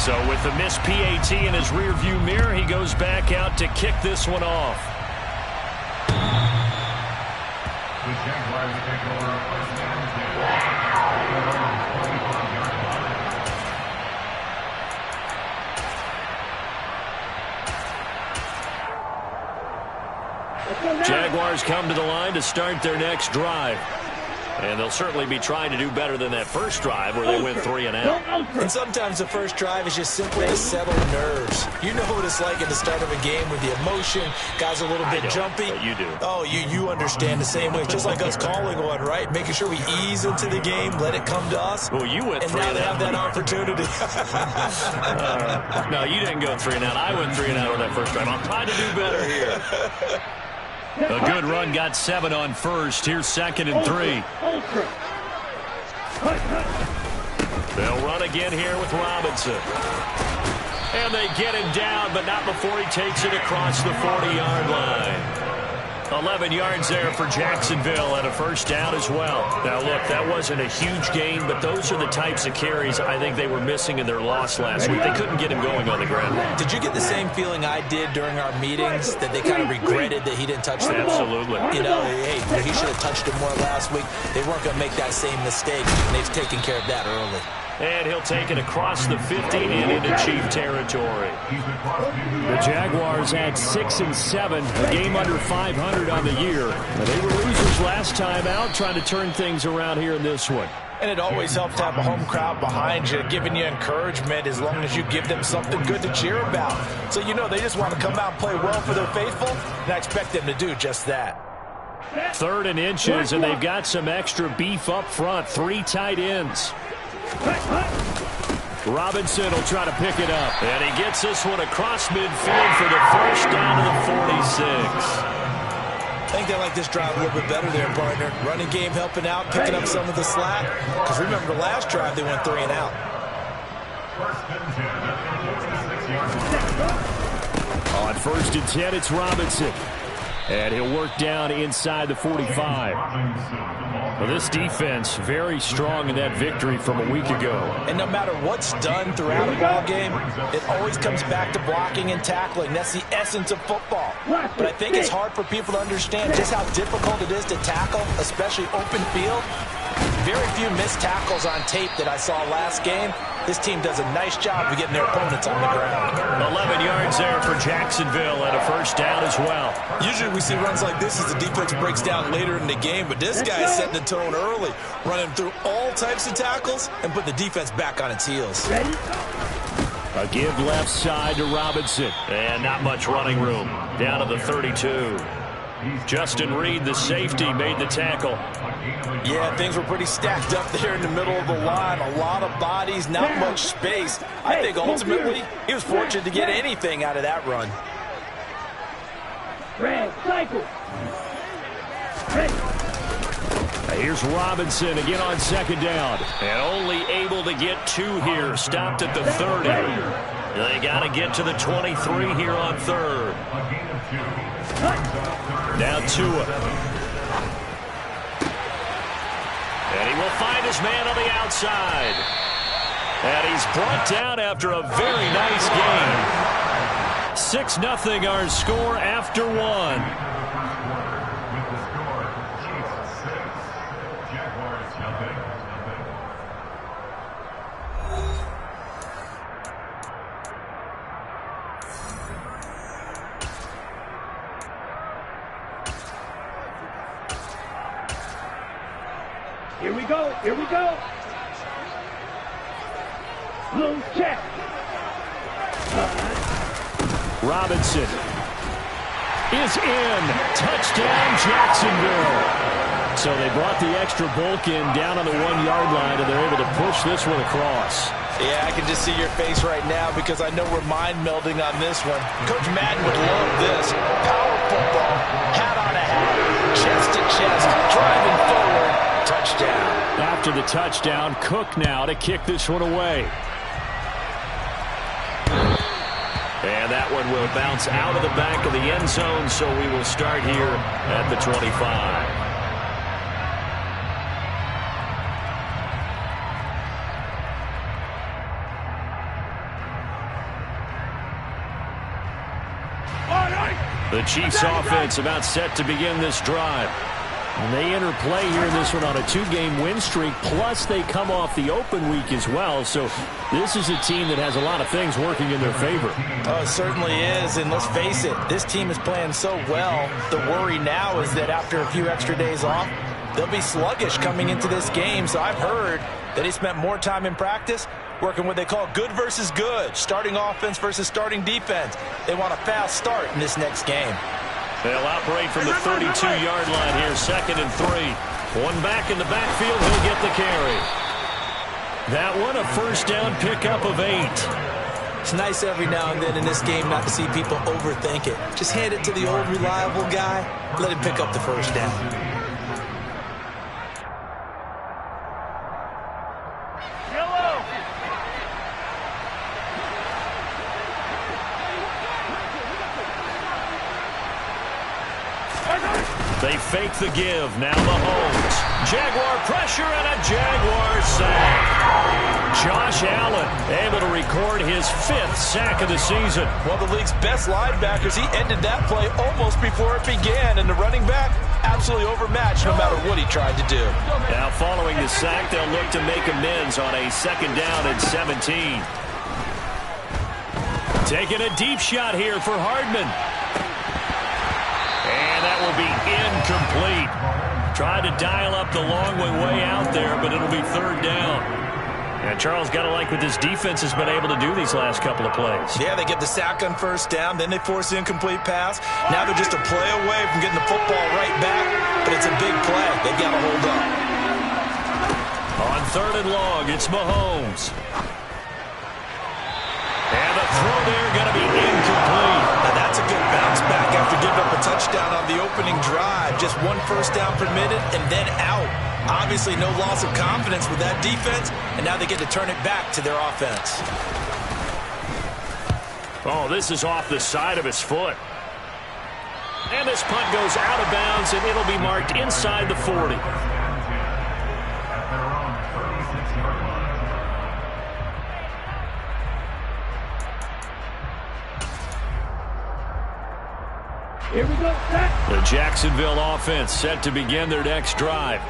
So with the missed PAT in his rearview mirror, he goes back out to kick this one off. The Jaguars take over first down. Jaguars come to the line to start their next drive. And they'll certainly be trying to do better than that first drive where they went 3 and out. And sometimes the first drive is just simply to settle nerves. You know what it's like at the start of a game with the emotion. Guys a little bit jumpy. But you do. Oh, you understand the same way. Just like us calling one, right? Making sure we ease into the game, let it come to us. Well, you went 3 and and now out. they have that opportunity. No, you didn't go 3 and out. I went 3 and out on that first drive. I'm trying to do better here. A good run, got 7 on first. Here's 2nd and 3. They'll run again here with Robinson. And they get him down, but not before he takes it across the 40-yard line. 11 yards there for Jacksonville and a first down as well. Now, look, that wasn't a huge gain, but those are the types of carries I think they were missing in their loss last week. They couldn't get him going on the ground. Did you get the same feeling I did during our meetings, that they kind of regretted that he didn't touch the ball? Absolutely. You know, hey, he should have touched it more last week. They weren't going to make that same mistake, and they've taken care of that early. And he'll take it across the 50 and into Chief territory. The Jaguars had 6 and 7, a game under 500 on the year. They were losers last time out, trying to turn things around here in this one. And it always helps to have a home crowd behind you, giving you encouragement as long as you give them something good to cheer about. So you know they just want to come out and play well for their faithful, and I expect them to do just that. 3rd and inches, and they've got some extra beef up front. 3 tight ends. Robinson will try to pick it up. And he gets this one across midfield for the first down to the 46. I think they like this drive a little bit better there, partner. Running game helping out, picking up some of the slack. Because remember, the last drive they went 3 and out. On 1st and 10, it's Robinson. And he'll work down inside the 45. Well, this defense very strong in that victory from a week ago. And no matter what's done throughout a ball game, it always comes back to blocking and tackling. That's the essence of football. But I think it's hard for people to understand just how difficult it is to tackle, especially open field. Very few missed tackles on tape that I saw last game. This team does a nice job of getting their opponents on the ground. 11 yards there for Jacksonville and a first down as well. Usually we see runs like this as the defense breaks down later in the game, but this guy is setting the tone early, running through all types of tackles and put the defense back on its heels. A give left side to Robinson. And not much running room. Down to the 32. Justin Reed, the safety, made the tackle. Yeah, things were pretty stacked up there in the middle of the line. A lot of bodies, not much space. I think ultimately he was fortunate to get anything out of that run. Here's Robinson again on 2nd down. And only able to get 2 here. Stopped at the 30. They got to get to the 23 here on 3rd. Now Tua. And he will find his man on the outside. And he's brought down after a very nice game. 6-0 our score after 1. Here we go. Here we go. Little check. Robinson is in. Touchdown, Jacksonville. So they brought the extra bulk in down on the 1-yard line, and they're able to push this one across. Yeah, I can just see your face right now because I know we're mind melding on this one. Coach Madden would love this. Power football, hat on a hat, chest to chest, driving forward, touchdown. After the touchdown, Cook now to kick this one away. And that one will bounce out of the back of the end zone, so we will start here at the 25. The Chiefs offense about set to begin this drive. And they enter play here in this one on a 2-game win streak, plus they come off the open week as well. So this is a team that has a lot of things working in their favor. Oh, it certainly is, and let's face it, this team is playing so well. The worry now is that after a few extra days off, they'll be sluggish coming into this game. So I've heard that he spent more time in practice working what they call good versus good, starting offense versus starting defense. They want a fast start in this next game. They'll operate from the 32-yard line here, 2nd and 3. One back in the backfield, he'll get the carry. That one, a first down pickup of 8. It's nice every now and then in this game not to see people overthink it. Just hand it to the old reliable guy, let him pick up the first down. They fake the give. Now Mahomes. Jaguar pressure and a Jaguar sack. Josh Allen able to record his 5th sack of the season. One of the league's best linebackers. He ended that play almost before it began. And the running back absolutely overmatched no matter what he tried to do. Now following the sack, they'll look to make amends on a 2nd down and 17. Taking a deep shot here for Hardman. And that will be incomplete. Tried to dial up the long way out there, but it'll be 3rd down. And Charles, got to like what this defense has been able to do these last couple of plays. Yeah, they get the sack on first down, then they force the incomplete pass. Now they're just a play away from getting the football right back, but it's a big play. They've got to hold up. On 3rd and long, it's Mahomes. And the throw there going to be incomplete. Now that's a good bounce back after giving up a touchdown on the opening drive. Just 1 first down permitted and then out. Obviously no loss of confidence with that defense, and now they get to turn it back to their offense. Oh, this is off the side of his foot. And this punt goes out of bounds, and it'll be marked inside the 40. Here we go, set. The Jacksonville offense set to begin their next drive.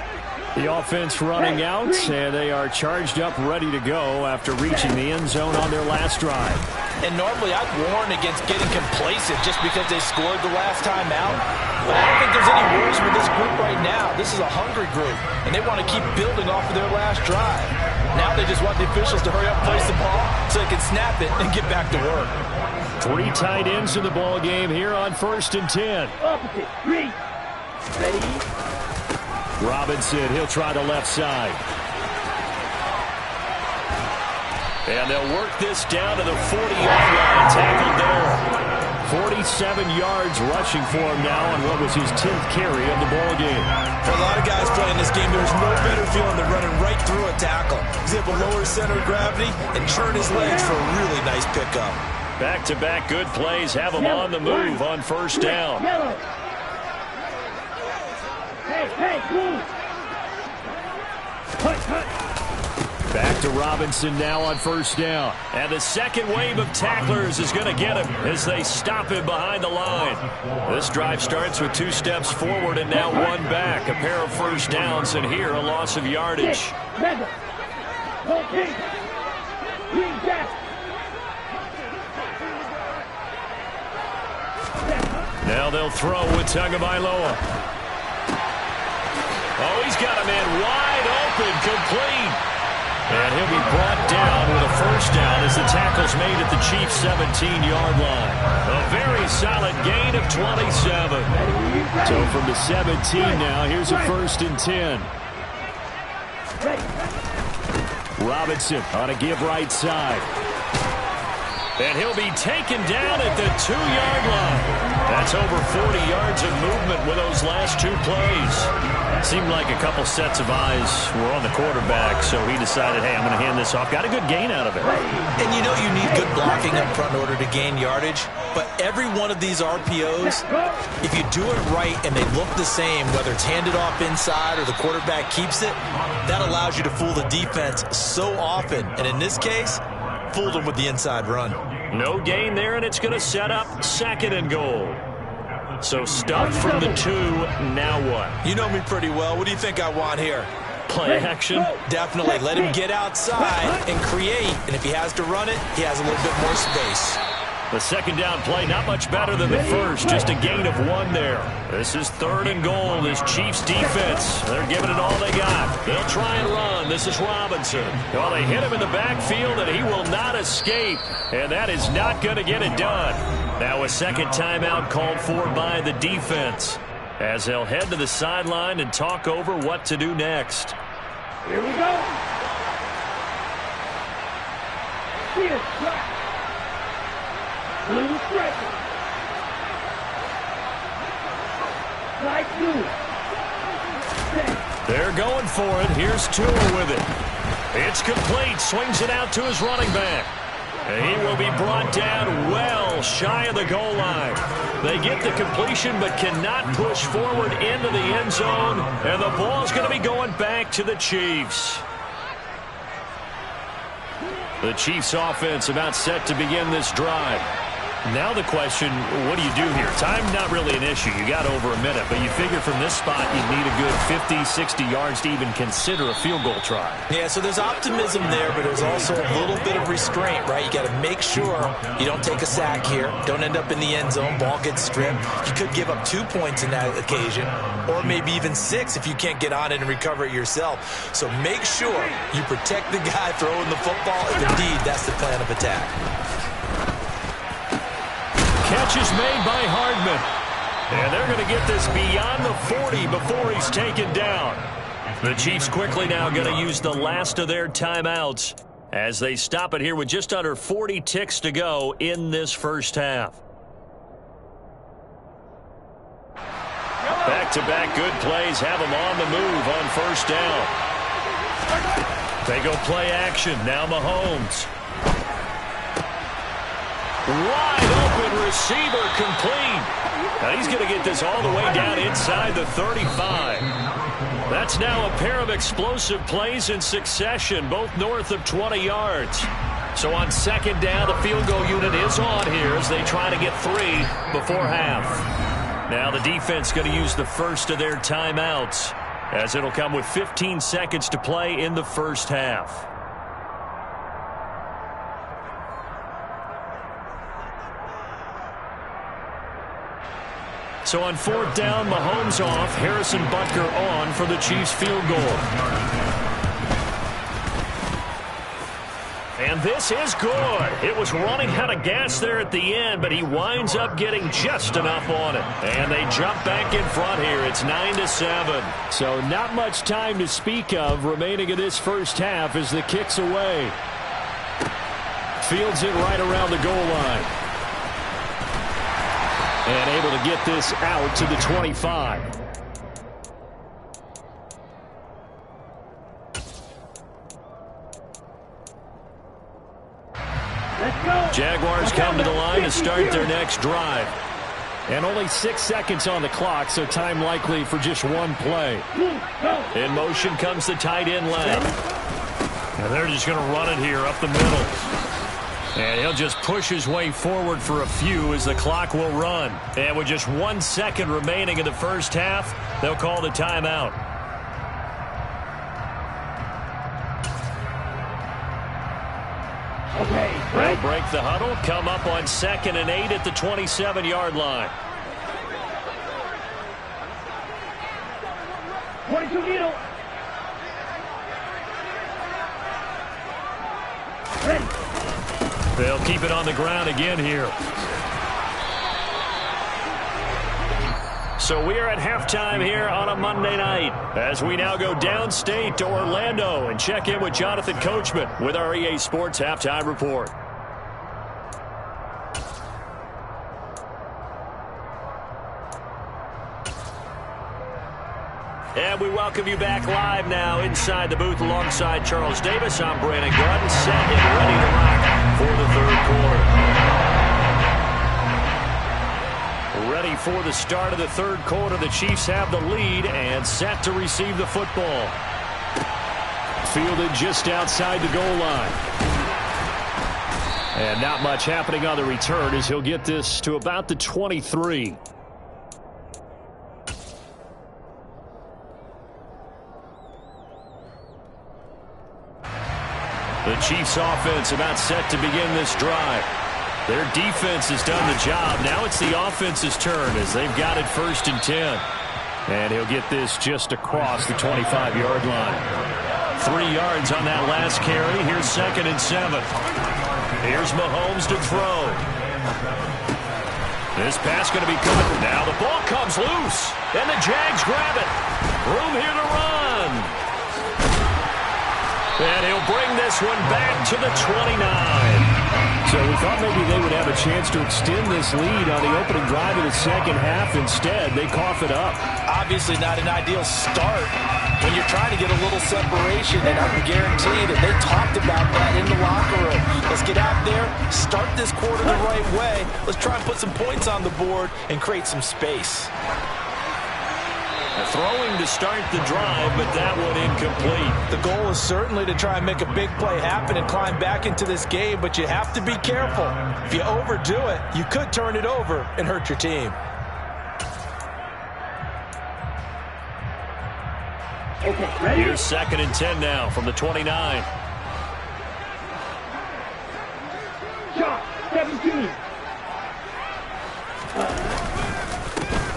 The offense running out, and they are charged up, ready to go after reaching the end zone on their last drive. And normally I'd warn against getting complacent just because they scored the last time out. But I don't think there's any worries with this group right now. This is a hungry group, and they want to keep building off of their last drive. Now they just want the officials to hurry up and place the ball so they can snap it and get back to work. 3 tight ends in the ball game here on 1st and 10. Opposite, 3. Ready? Robinson, he'll try the left side. And they'll work this down to the 40-yard line. Tackled there. 47 yards rushing for him now on what was his 10th carry of the ball game. For a lot of guys playing this game, there's no better feeling than running right through a tackle. He's able to lower his center of gravity and turn his legs for a really nice pickup. Back-to-back good plays have him on the move on 1st down. Yellow. Hey, move. Cut. Back to Robinson now on 1st down. And the second wave of tacklers is going to get him as they stop him behind the line. This drive starts with 2 steps forward and now 1 back. A pair of first downs, and here a loss of yardage. Now they'll throw with Tagovailoa. Oh, he's got a man wide open, complete. And he'll be brought down with a first down as the tackle's made at the Chiefs' 17-yard line. A very solid gain of 27. So from the 17 now, here's a 1st and 10. Robinson on a give right side. And he'll be taken down at the 2-yard line. That's over 40 yards of movement with those last 2 plays. Seemed like a couple sets of eyes were on the quarterback, so he decided, hey, I'm going to hand this off. Got a good gain out of it. And you know you need good blocking up front in order to gain yardage, but every one of these RPOs, if you do it right and they look the same, whether it's handed off inside or the quarterback keeps it, that allows you to fool the defense so often. And in this case, fooled them with the inside run. No gain there, and it's going to set up 2nd and goal. So stuffed from the 2, now what? You know me pretty well. What do you think I want here? Play action? Definitely. Let him get outside and create. And if he has to run it, he has a little bit more space. The second down play, not much better than the first, just a gain of 1 there. This is 3rd and goal. This Chiefs defense, they're giving it all they got. They'll try and run. This is Robinson. Well, they hit him in the backfield, and he will not escape. And that is not going to get it done. Now a second timeout called for by the defense, as they'll head to the sideline and talk over what to do next. Here we go. Here, track. Blue stretch. Like blue. They're going for it. Here's Tua with it. It's complete. Swings it out to his running back. And he will be brought down well shy of the goal line. They get the completion but cannot push forward into the end zone. And the ball's going to be going back to the Chiefs. The Chiefs offense about set to begin this drive. Now the question, what do you do here? Time not really an issue. You got over a minute, but you figure from this spot you need a good 50, 60 yards to even consider a field goal try. Yeah, so there's optimism there, but there's also a little bit of restraint, right? You got to make sure you don't take a sack here. Don't end up in the end zone. Ball gets stripped. You could give up 2 points in that occasion, or maybe even 6 if you can't get on it and recover it yourself. So make sure you protect the guy throwing the football if indeed that's the plan of attack. Catch is made by Hardman. And they're going to get this beyond the 40 before he's taken down. The Chiefs quickly now going to use the last of their timeouts as they stop it here with just under 40 ticks to go in this first half. Back-to-back good plays have them on the move on first down. They go play action. Now Mahomes. Wide open receiver complete. Now he's going to get this all the way down inside the 35. That's now a pair of explosive plays in succession, both north of 20 yards. So on second down, the field goal unit is on here as they try to get 3 before half. Now the defense going to use the first of their timeouts, as it'll come with 15 seconds to play in the first half. So on fourth down, Mahomes off, Harrison Butker on for the Chiefs field goal. And this is good. It was running out of gas there at the end, but he winds up getting just enough on it. And they jump back in front here. It's 9-7. So not much time to speak of remaining in this first half as the kick's away. Fields it right around the goal line. And able to get this out to the 25. Jaguars come to the line to start their next drive. And only 6 seconds on the clock, so time likely for just 1 play. In motion comes the tight end left. And they're just going to run it here up the middle. And he'll just push his way forward for a few as the clock will run. And with just 1 second remaining in the first half, they'll call the timeout. They'll break the huddle, come up on 2nd and 8 at the 27-yard line. 22 needle. Ready. They'll keep it on the ground again here. So we are at halftime here on a Monday night as we now go downstate to Orlando and check in with Jonathan Coachman with our EA Sports Halftime Report. And we welcome you back live now inside the booth alongside Charles Davis. I'm Brandon Garden, set and ready to rock for the third quarter. Ready for the start of the third quarter. The Chiefs have the lead and set to receive the football. Fielded just outside the goal line. And not much happening on the return as he'll get this to about the 23. The Chiefs offense about set to begin this drive. Their defense has done the job. Now it's the offense's turn as they've got it 1st and 10. And he'll get this just across the 25-yard line. 3 yards on that last carry. Here's 2nd and 7. Here's Mahomes to throw. This pass going to be good. Now the ball comes loose. And the Jags grab it. Room here to run. And he'll bring this one back to the 29. So we thought maybe they would have a chance to extend this lead on the opening drive of the second half. Instead, they cough it up. Obviously not an ideal start when you're trying to get a little separation, and I'm guaranteed, and they talked about that in the locker room. Let's get out there, start this quarter the right way. Let's try and put some points on the board and create some space. Throwing to start the drive, but that one incomplete. The goal is certainly to try and make a big play happen and climb back into this game, but you have to be careful. If you overdo it, you could turn it over and hurt your team. Okay, ready? Here's 2nd and 10 now from the 29. Shot, 17.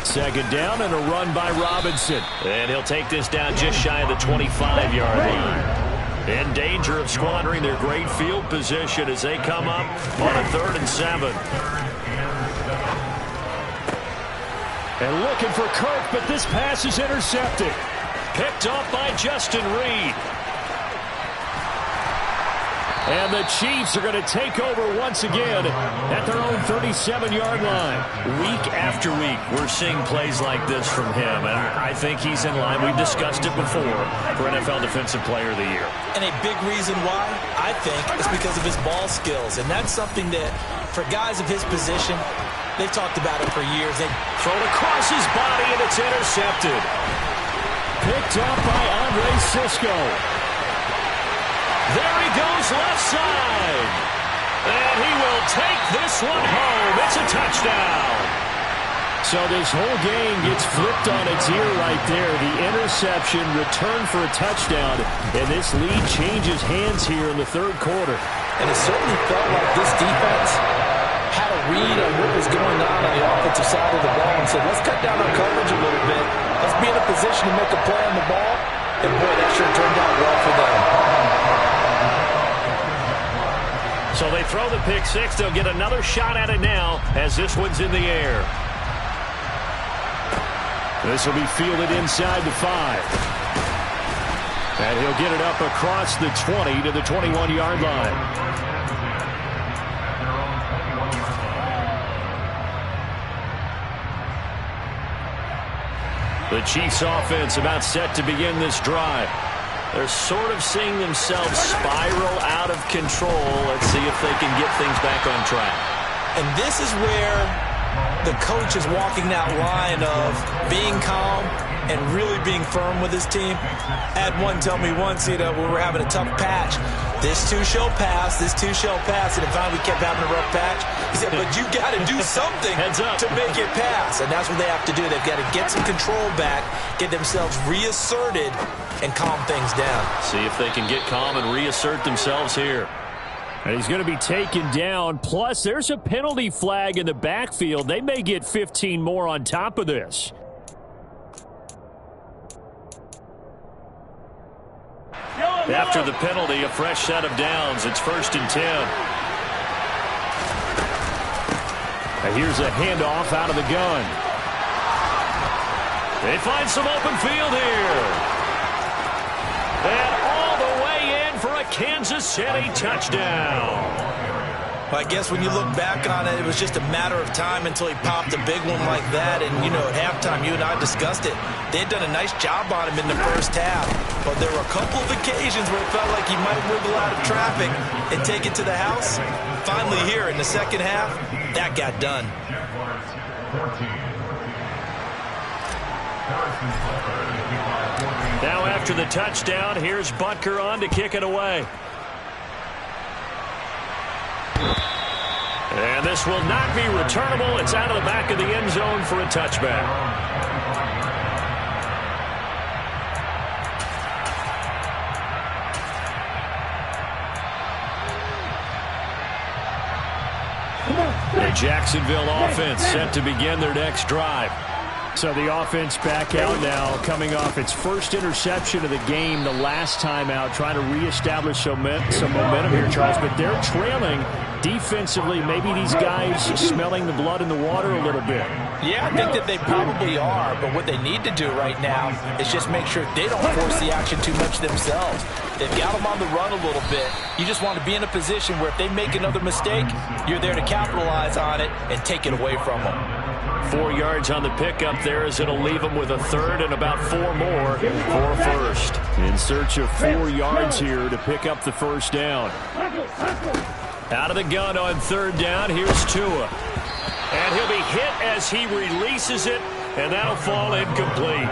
2nd down and a run by Robinson. And he'll take this down just shy of the 25-yard line. In danger of squandering their great field position as they come up on a 3rd and 7. And looking for Kirk, but this pass is intercepted. Picked off by Justin Reed. And the Chiefs are going to take over once again at their own 37-yard line. Week after week, we're seeing plays like this from him, and I think he's in line. We've discussed it before for NFL Defensive Player of the Year. And a big reason why, I think, is because of his ball skills. And that's something that, for guys of his position, they've talked about it for years. They throw it across his body, and it's intercepted. Picked up by Andre Cisco. There he goes left side. And he will take this one home. It's a touchdown. So this whole game gets flipped on its ear right there. The interception returned for a touchdown. And this lead changes hands here in the 3rd quarter. And it certainly felt like this defense had a read on what was going on the offensive side of the ball and said, let's cut down our coverage a little bit. Let's be in a position to make a play on the ball. And boy, that sure turned out well for them. So they throw the pick six. They'll get another shot at it now as this one's in the air. This will be fielded inside the 5. And he'll get it up across the 20 to the 21-yard line. The Chiefs offense about set to begin this drive. They're sort of seeing themselves spiral out of control. Let's see if they can get things back on track. And this is where the coach is walking that line of being calm and really being firm with his team. I had one tell me once, when we were having a tough patch, this too shall pass, this too shall pass, and if finally we kept having a rough patch, he said, but you got to do something to make it pass, and that's what they have to do. They've got to get some control back, get themselves reasserted, and calm things down. See if they can get calm and reassert themselves here. And he's going to be taken down. Plus, there's a penalty flag in the backfield. They may get 15 more on top of this. After the penalty, a fresh set of downs. It's 1st and 10. And here's a handoff out of the gun. They find some open field here. And all the way in for a Kansas City touchdown. Well, I guess when you look back on it, it was just a matter of time until he popped a big one like that. And, at halftime, you and I discussed it. They had done a nice job on him in the first half. But there were a couple of occasions where it felt like he might wiggle out of traffic and take it to the house. Finally here in the second half, that got done. Now after the touchdown, here's Butker on to kick it away. And this will not be returnable. It's out of the back of the end zone for a touchback. The Jacksonville offense set to begin their next drive. So the offense back out now, coming off its first interception of the game the last time out, trying to reestablish some momentum here, Charles. But they're trailing defensively. Maybe these guys smelling the blood in the water a little bit. Yeah, I think that they probably are. But what they need to do right now is just make sure they don't force the action too much themselves. They've got them on the run a little bit. You just want to be in a position where if they make another mistake, you're there to capitalize on it and take it away from them. 4 yards on the pickup there as it'll leave them with a third and about 4 more for first. In search of 4 yards here to pick up the first down. Out of the gun on third down, here's Tua. And he'll be hit as he releases it, and that'll fall incomplete.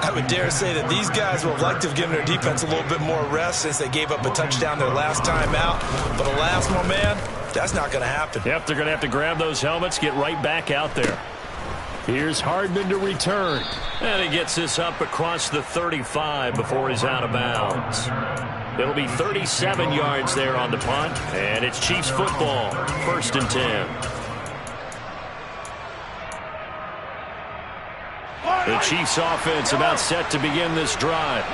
I would dare say that these guys would have liked to have given their defense a little bit more rest since they gave up a touchdown their last time out. But alas, my man, that's not going to happen. Yep, they're going to have to grab those helmets, get right back out there. Here's Hardman to return. And he gets this up across the 35 before he's out of bounds. It'll be 37 yards there on the punt, and it's Chiefs football, 1st and 10. The Chiefs offense about set to begin this drive.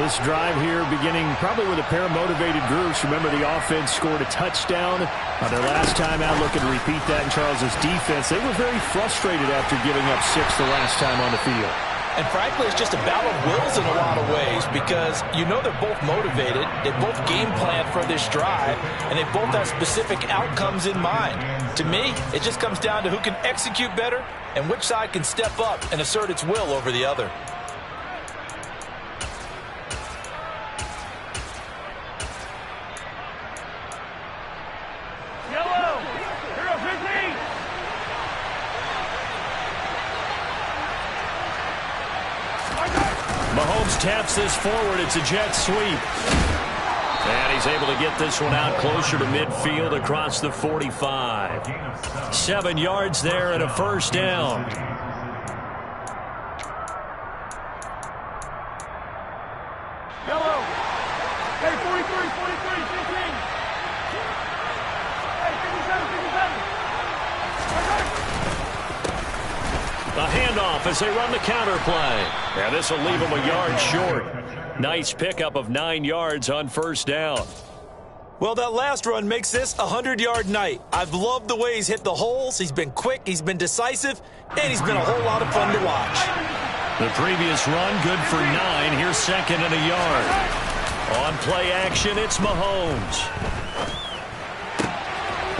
This drive here beginning probably with a pair of motivated groups. Remember, the offense scored a touchdown on their last time out. Looking to repeat that in Charles's defense. They were very frustrated after giving up 6 the last time on the field. And frankly, it's just a battle of wills in a lot of ways because you know they're both motivated, they both game plan for this drive, and they both have specific outcomes in mind. To me, it just comes down to who can execute better and which side can step up and assert its will over the other. Mahomes taps this forward. It's a jet sweep. And he's able to get this one out closer to midfield across the 45. 7 yards there and a first down. Yellow. Hey, 43, 43, 15. Hey, 57, 57. A handoff as they run the counter play. And this will leave him a yard short. Nice pickup of 9 yards on first down. Well, that last run makes this a 100-yard night. I've loved the way he's hit the holes. He's been quick, he's been decisive, and he's been a whole lot of fun to watch. The previous run good for 9. Here's 2nd and a yard. On play action, it's Mahomes.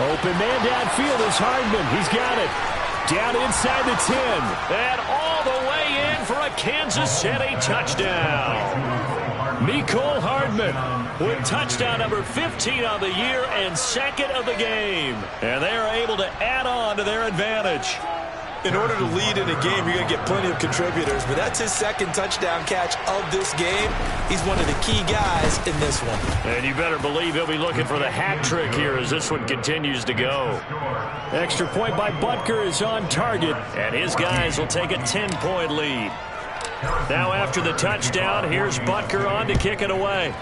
Open man downfield is Hardman. He's got it. Down inside the 10. And all the way in for a Kansas City touchdown. Mecole Hardman with touchdown number 15 on the year and 2nd of the game. And they are able to add on to their advantage. In order to lead in a game, you're going to get plenty of contributors, but that's his 2nd touchdown catch of this game. He's one of the key guys in this one. And you better believe he'll be looking for the hat trick here as this one continues to go. Extra point by Butker is on target. And his guys will take a 10-point lead. Now after the touchdown, here's Butker on to kick it away.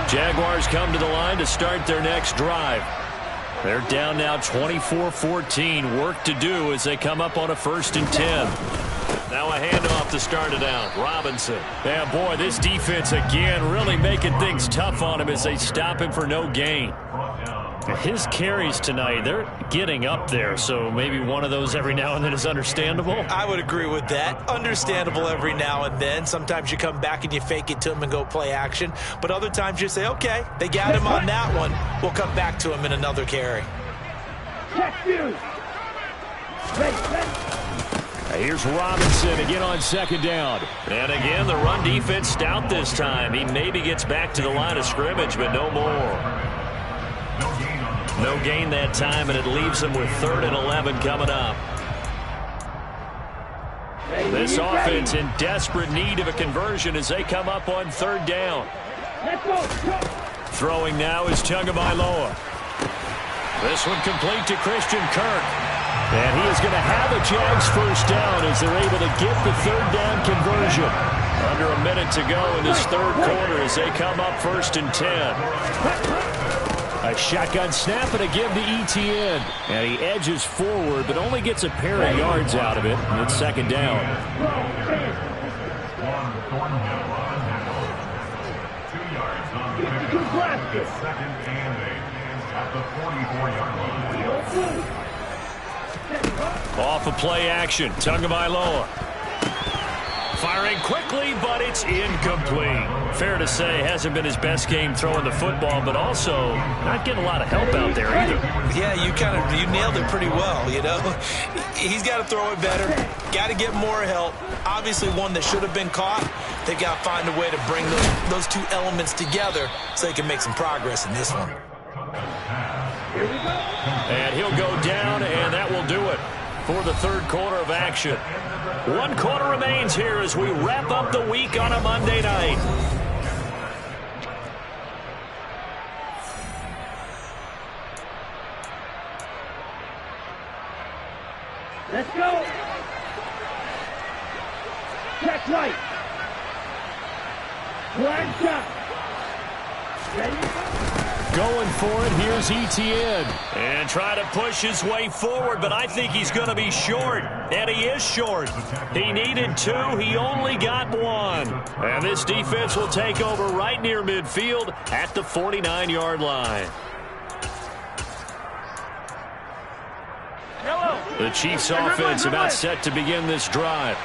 Jaguars come to the line to start their next drive. They're down now 24-14. Work to do as they come up on a 1st and 10. Now a handoff to start it out. Robinson. Yeah, boy, this defense again really making things tough on him as they stop him for no gain. His carries tonight, they're getting up there, so maybe one of those every now and then is understandable. I would agree with that. Understandable every now and then. Sometimes you come back and you fake it to him and go play action. But other times you say, okay, they got him on that one. We'll come back to him in another carry. Here's Robinson again on 2nd down. And again, the run defense stout this time. He maybe gets back to the line of scrimmage, but no more. No gain that time, and it leaves him with 3rd and 11 coming up. This offense in desperate need of a conversion as they come up on 3rd down. Throwing now is Tagovailoa. This one complete to Christian Kirk. And he is going to have a Jags first down as they're able to get the third down conversion. Under a minute to go in this third quarter as they come up 1st and 10. A shotgun snap and a give to Etienne. And he edges forward but only gets a pair of yards out of it. And it's 2nd down. 2 yards on the pickup. It's 2nd and 8 at the 44-yard line. Off of play action, Tagovailoa. Firing quickly, but it's incomplete. Fair to say, hasn't been his best game throwing the football, but also not getting a lot of help out there either. Yeah, you nailed it pretty well, you know. He's got to throw it better. Got to get more help. Obviously one that should have been caught. They've got to find a way to bring those two elements together so they can make some progress in this one. And he'll go down, and that will do it for the third quarter of action. 1 quarter remains here as we wrap up the week on a Monday night. Let's go. Check right. Flag shot. Ready? Going for it, here's Etienne. And try to push his way forward, but I think he's going to be short. And he is short. He needed 2, he only got 1. And this defense will take over right near midfield at the 49-yard line. The Chiefs offense about set to begin this drive.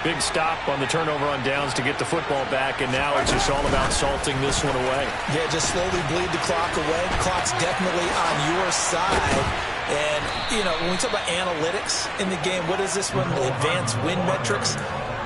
Big stop on the turnover on downs to get the football back, and now it's just all about salting this one away. Yeah, just slowly bleed the clock away. Clock's definitely on your side. And, you know, when we talk about analytics in the game, what is this one? Advanced win metrics?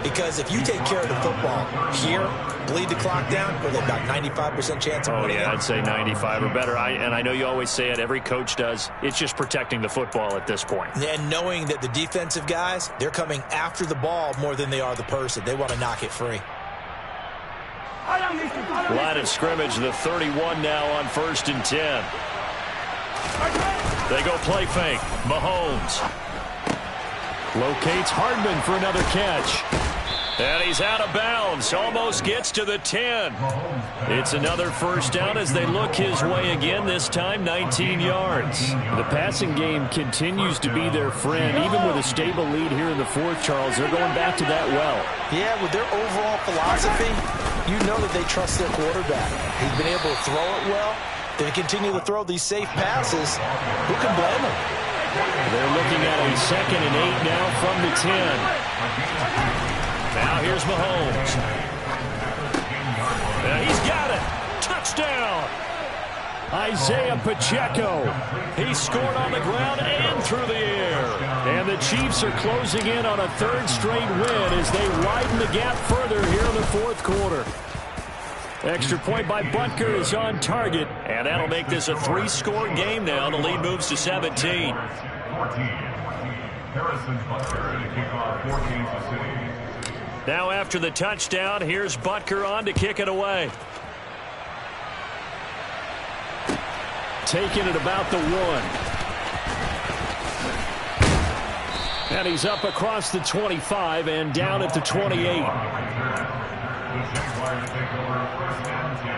Because if you take care of the football here, bleed the clock down, or they've got 95% chance of winning. Oh, yeah, I'd say 95 or better. And I know you always say it, every coach does. It's just protecting the football at this point. And knowing that the defensive guys, they're coming after the ball more than they are the person. They want to knock it free. Line of scrimmage, the 31 now on 1st and 10. They go play fake. Mahomes locates Hardman for another catch. And he's out of bounds. Almost gets to the 10. It's another first down as they look his way again, this time 19 yards. The passing game continues to be their friend. Even with a stable lead here in the fourth, Charles, they're going back to that well. Yeah, with their overall philosophy, you know that they trust their quarterback. He's been able to throw it well. They continue to throw these safe passes. Who can blame them? They're looking at a 2nd and 8 now from the 10. Now here's Mahomes. He's got it. Touchdown. Isaiah Pacheco. He scored on the ground and through the air. And the Chiefs are closing in on a 3rd straight win as they widen the gap further here in the fourth quarter. Extra point by Butker is on target. And that'll make this a 3-score game now. The lead moves to 17. Harrison Butker to kick off 14 to City. Now after the touchdown, here's Butker on to kick it away. Taking it about the 1. And he's up across the 25 and down at the 28. The Jaguars take over 1st and 10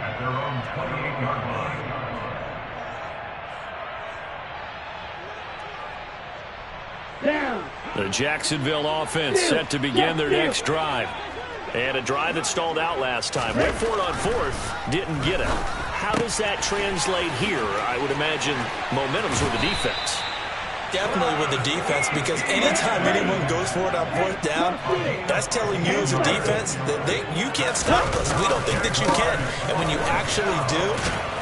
at their own 28-yard line. Down. The Jacksonville offense set to begin their next drive. And a drive that stalled out last time. Went for it on 4th, didn't get it. How does that translate here? I would imagine momentum's with the defense. Definitely with the defense, because anytime anyone goes for it on 4th down, that's telling you as a defense that you can't stop us. We don't think that you can. And when you actually do,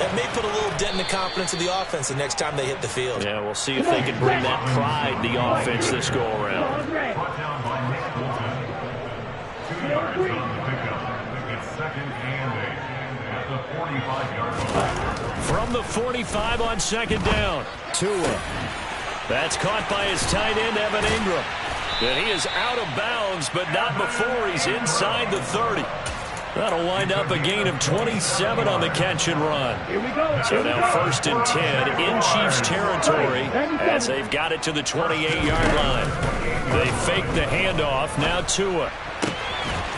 that may put a little dent in the confidence of the offense the next time they hit the field. Yeah, we'll see if they can bring that pride, the offense, this go-around. 2 yards on the pickup. It's 2nd and 8 at the 45-yard line. From the 45 on 2nd down. Tua. That's caught by his tight end, Evan Ingram. And he is out of bounds, but not before he's inside the 30. That'll wind up a gain of 27 on the catch and run. Here we go. So now 1st and 10 in Chiefs territory as they've got it to the 28-yard line. They fake the handoff. Now Tua.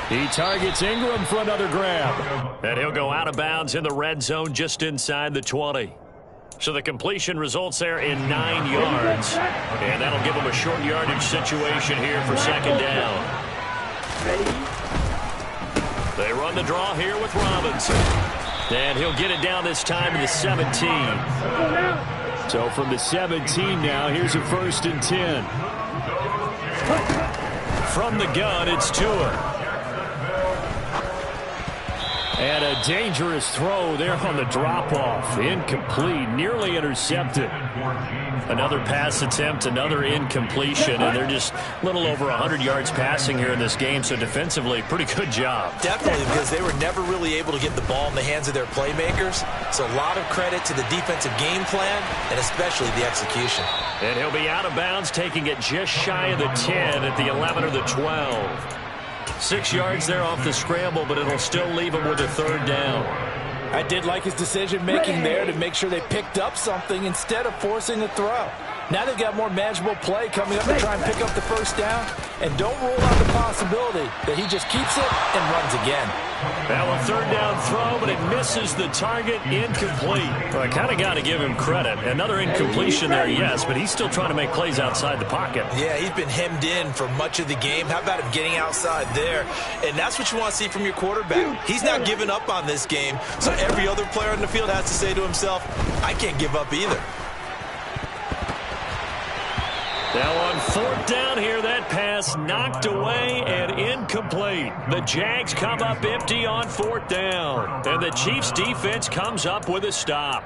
He targets Ingram for another grab. And he'll go out of bounds in the red zone just inside the 20. So the completion results there in 9 yards. And that'll give him a short yardage situation here for 2nd down. They run the draw here with Robinson. And he'll get it down this time to the 17. So from the 17 now, here's a 1st and 10. From the gun, it's Tua. And a dangerous throw there on the drop-off. Incomplete, nearly intercepted. Another pass attempt, another incompletion, and they're just a little over 100 yards passing here in this game, so defensively, pretty good job. Definitely, because they were never really able to get the ball in the hands of their playmakers. So a lot of credit to the defensive game plan, and especially the execution. And he'll be out of bounds, taking it just shy of the 10 at the 11 or the 12. 6 yards there off the scramble, but it'll still leave him with a 3rd down. I did like his decision-making there to make sure they picked up something instead of forcing a throw. Now they've got more manageable play coming up to try and pick up the 1st down. And don't rule out the possibility that he just keeps it and runs again. Now a 3rd down throw, but it misses the target, incomplete. Well, I kind of got to give him credit. Another incompletion there, yes, but he's still trying to make plays outside the pocket. Yeah, he's been hemmed in for much of the game. How about him getting outside there? And that's what you want to see from your quarterback. He's not giving up on this game, so every other player on the field has to say to himself, I can't give up either. Now on 4th down here, that pass knocked away and incomplete. The Jags come up empty on 4th down. And the Chiefs defense comes up with a stop.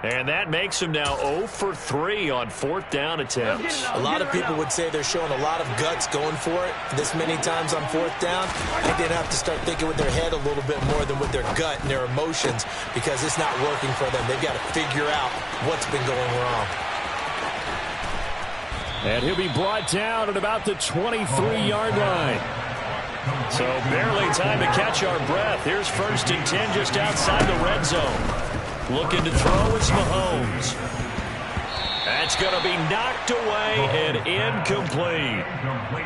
And that makes them now 0 for 3 on 4th down attempts. A lot of people would say they're showing a lot of guts going for it this many times on 4th down. I think they'd have to start thinking with their head a little bit more than with their gut and their emotions, because it's not working for them. They've got to figure out what's been going wrong. And he'll be brought down at about the 23-yard line. So barely time to catch our breath. Here's 1st and 10 just outside the red zone. Looking to throw is Mahomes. That's going to be knocked away and incomplete.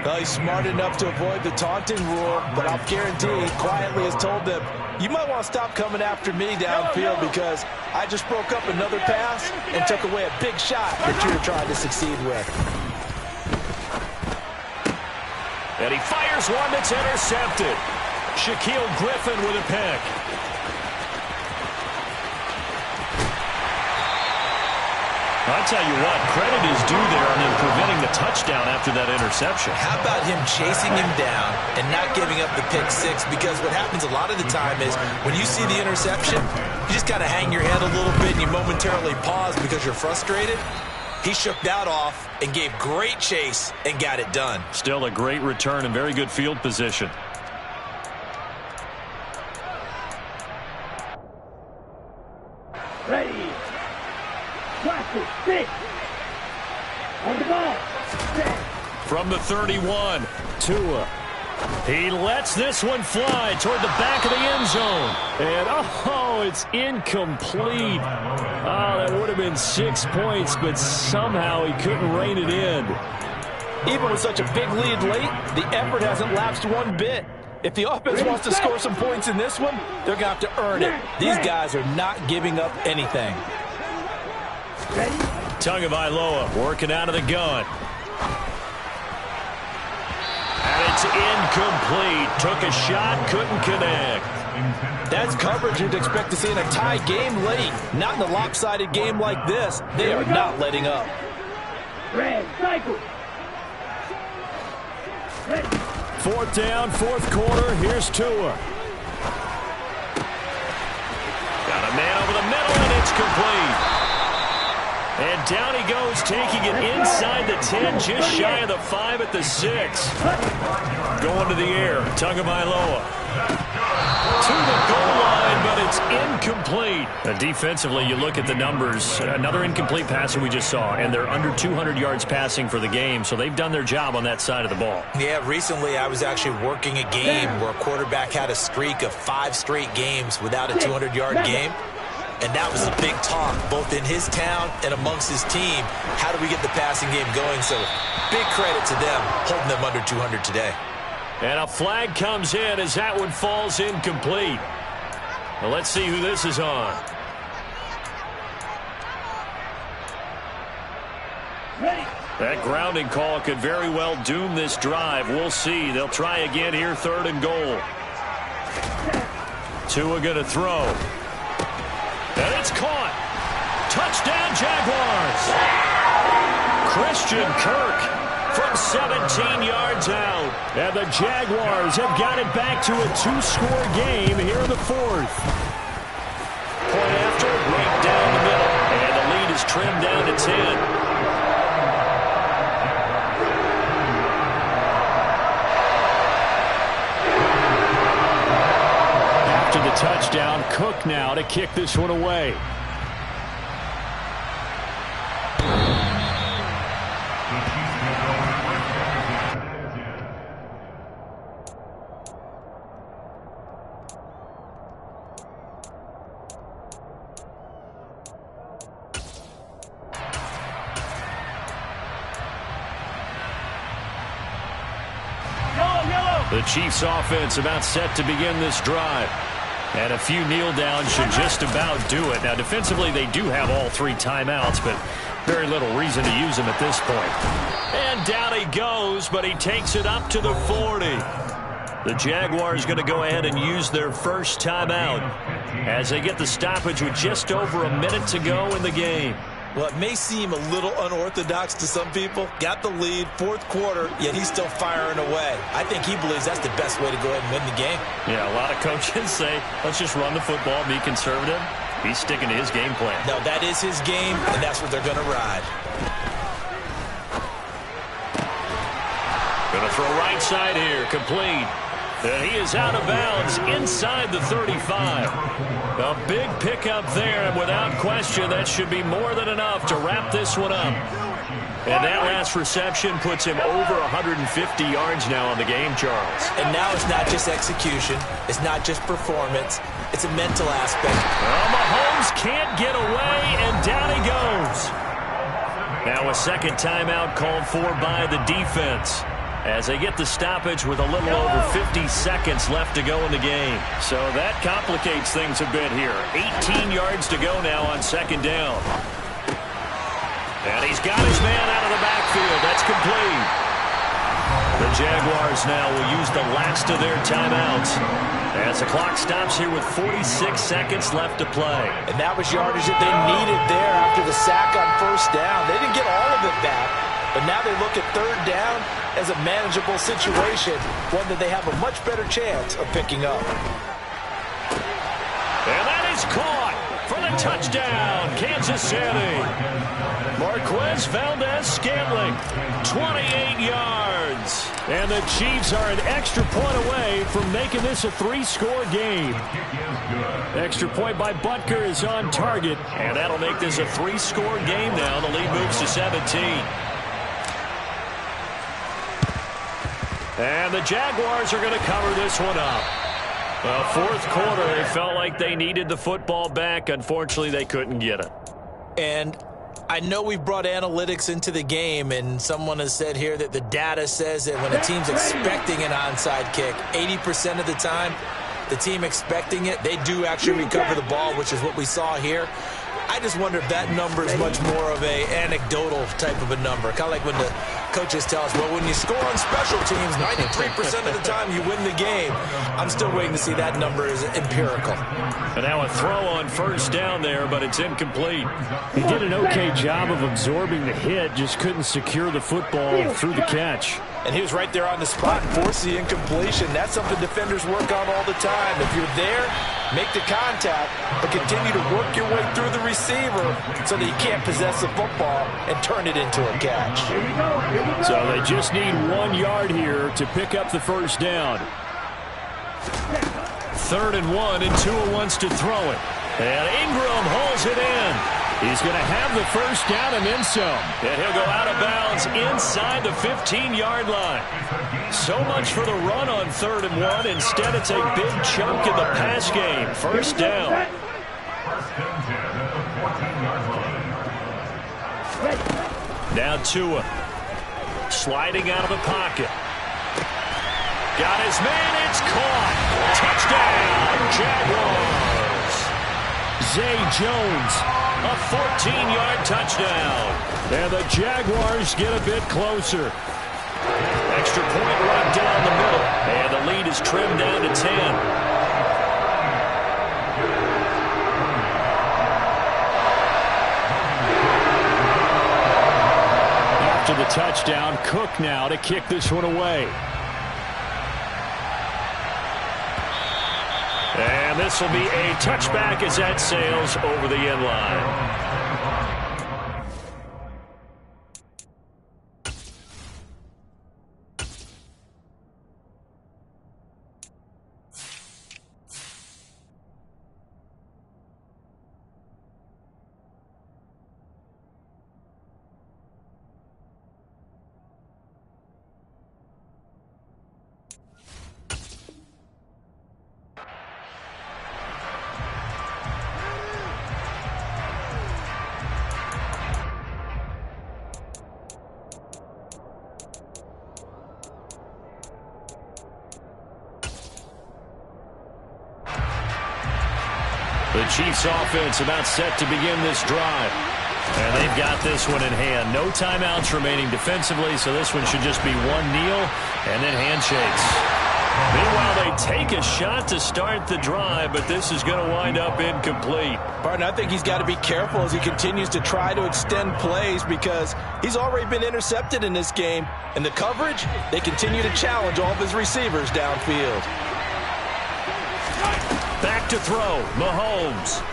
Well, he's smart enough to avoid the taunting rule, but I'll guarantee he quietly has told them, you might want to stop coming after me downfield because I just broke up another pass and took away a big shot that you were trying to succeed with. And he fires one that's intercepted. Shaquille Griffin with a pick. I'll tell you what, credit is due there on him preventing the touchdown after that interception. How about him chasing him down and not giving up the pick 6? Because what happens a lot of the time is when you see the interception, you just kind of hang your head a little bit and you momentarily pause because you're frustrated. He shook that off and gave great chase and got it done. Still a great return and very good field position. Ready. Practice. 6. On the ball. 6. From the 31, Tua. he lets this one fly toward the back of the end zone. And, oh, it's incomplete. Oh, that would have been 6 points, but somehow he couldn't rein it in. Even with such a big lead late, the effort hasn't lapsed one bit. If the offense wants to score some points in this one, they're going to have to earn it. These guys are not giving up anything. Tagovailoa working out of the gun. And it's incomplete. Took a shot, couldn't connect. That's coverage you'd expect to see in a tie game late. Not in a lopsided game like this. They are not letting up. Red cycle. 4th down, 4th quarter. Here's Tua. Got a man over the middle, and it's complete. And down he goes, taking it inside the 10, just shy of the 5 at the 6. Going to the air, Tagovailoa. To the goal line, but and it's incomplete. Defensively, you look at the numbers. Another incomplete pass that we just saw, and they're under 200 yards passing for the game, so they've done their job on that side of the ball. Yeah, recently I was actually working a game where a quarterback had a streak of 5 straight games without a 200-yard game. And that was a big talk, both in his town and amongst his team. How do we get the passing game going? So big credit to them, holding them under 200 today. And a flag comes in as that one falls incomplete. Well, let's see who this is on. That grounding call could very well doom this drive. We'll see. They'll try again here, 3rd and goal. Tua going to throw. And it's caught. Touchdown, Jaguars. Christian Kirk from 17 yards out. And the Jaguars have got it back to a 2-score game here in the 4th. Point after, right down the middle. And the lead is trimmed down to 10. After the touchdown, Cook now to kick this one away. The Chiefs offense about set to begin this drive. And a few kneel downs should just about do it. Now, defensively, they do have all 3 timeouts, but very little reason to use them at this point. And down he goes, but he takes it up to the 40. The Jaguars going to go ahead and use their first timeout as they get the stoppage with just over a minute to go in the game. Well, it may seem a little unorthodox to some people. Got the lead, 4th quarter, yet he's still firing away. I think he believes that's the best way to go ahead and win the game. Yeah, a lot of coaches say, let's just run the football, be conservative. He's sticking to his game plan. No, that is his game, and that's what they're going to ride. Going to throw right side here, complete. And he is out of bounds inside the 35. A big pickup there, and without question, that should be more than enough to wrap this one up. And that last reception puts him over 150 yards now on the game, Charles. And now it's not just execution. It's not just performance. It's a mental aspect. Well, Mahomes can't get away, and down he goes. Now a second timeout called for by the defense, as they get the stoppage with a little over 50 seconds left to go in the game. So that complicates things a bit here. 18 yards to go now on 2nd down. And he's got his man out of the backfield. That's complete. The Jaguars now will use the last of their timeouts as the clock stops here with 46 seconds left to play. And that was yardage that they needed there after the sack on 1st down. They didn't get all of it back. But now they look at 3rd down as a manageable situation, one that they have a much better chance of picking up. And that is caught for the touchdown, Kansas City. Marquez Valdez-Scantling, 28 yards. And the Chiefs are an extra point away from making this a 3-score game. Extra point by Butker is on target, and that'll make this a 3-score game now. The lead moves to 17. And the Jaguars are going to cover this one up. Well, 4th quarter, they felt like they needed the football back. Unfortunately, they couldn't get it. And I know we've brought analytics into the game, and someone has said here that the data says that when a team's expecting an onside kick, 80% of the time, the team expecting it, they do actually recover the ball, which is what we saw here. I just wonder if that number is much more of a anecdotal type of a number. Kind of like when the coaches tell us, well, when you score on special teams, 93% of the time you win the game. I'm still waiting to see that number is empirical. And now a throw on 1st down there, but it's incomplete. He did an okay job of absorbing the hit, just couldn't secure the football through the catch. And he was right there on the spot and forced the incompletion. That's something defenders work on all the time. If you're there, make the contact, but continue to work your way through the receiver so that you can't possess the football and turn it into a catch. So they just need 1 yard here to pick up the 1st down. 3rd and 1, and Tua wants to throw it. And Ingram holds it in. He's going to have the first down and then some. And he'll go out of bounds inside the 15-yard line. So much for the run on 3rd and 1. Instead, it's a big chunk in the pass game. First down. Now Tua. Sliding out of the pocket. Got his man. It's caught. Touchdown, Jaguars. Zay Jones, a 14-yard touchdown. And the Jaguars get a bit closer. Extra point run down the middle. And the lead is trimmed down to 10. After the touchdown, Cook now to kick this one away. And this will be a touchback as that sails over the end line. The Chiefs offense about set to begin this drive. And they've got this one in hand. No timeouts remaining defensively, so this one should just be one kneel and then handshakes. Meanwhile, they take a shot to start the drive, but this is going to wind up incomplete. Barton, I think he's got to be careful as he continues to try to extend plays because he's already been intercepted in this game. And the coverage, they continue to challenge all of his receivers downfield. Back to throw, Mahomes.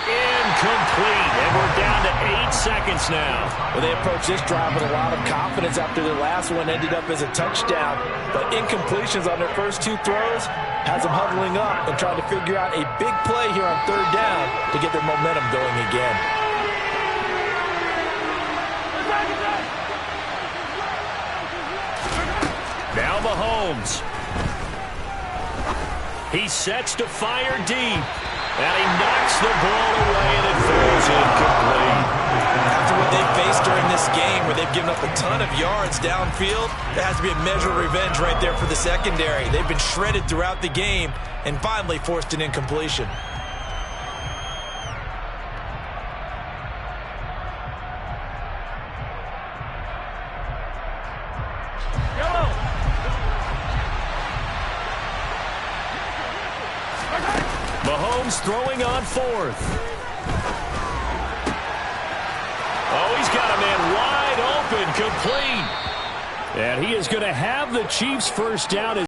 Incomplete, and we're down to 8 seconds now. Well, they approach this drive with a lot of confidence after their last one ended up as a touchdown. But incompletions on their first two throws has them huddling up and trying to figure out a big play here on 3rd down to get their momentum going again. Now Mahomes. He sets to fire deep, and he knocks the ball away, and it falls incomplete. After what they've faced during this game, where they've given up a ton of yards downfield, there has to be a measure of revenge right there for the secondary. They've been shredded throughout the game and finally forced an incompletion. Mahomes throwing on 4th. Oh, he's got a man wide open, complete. And he is going to have the Chiefs first down.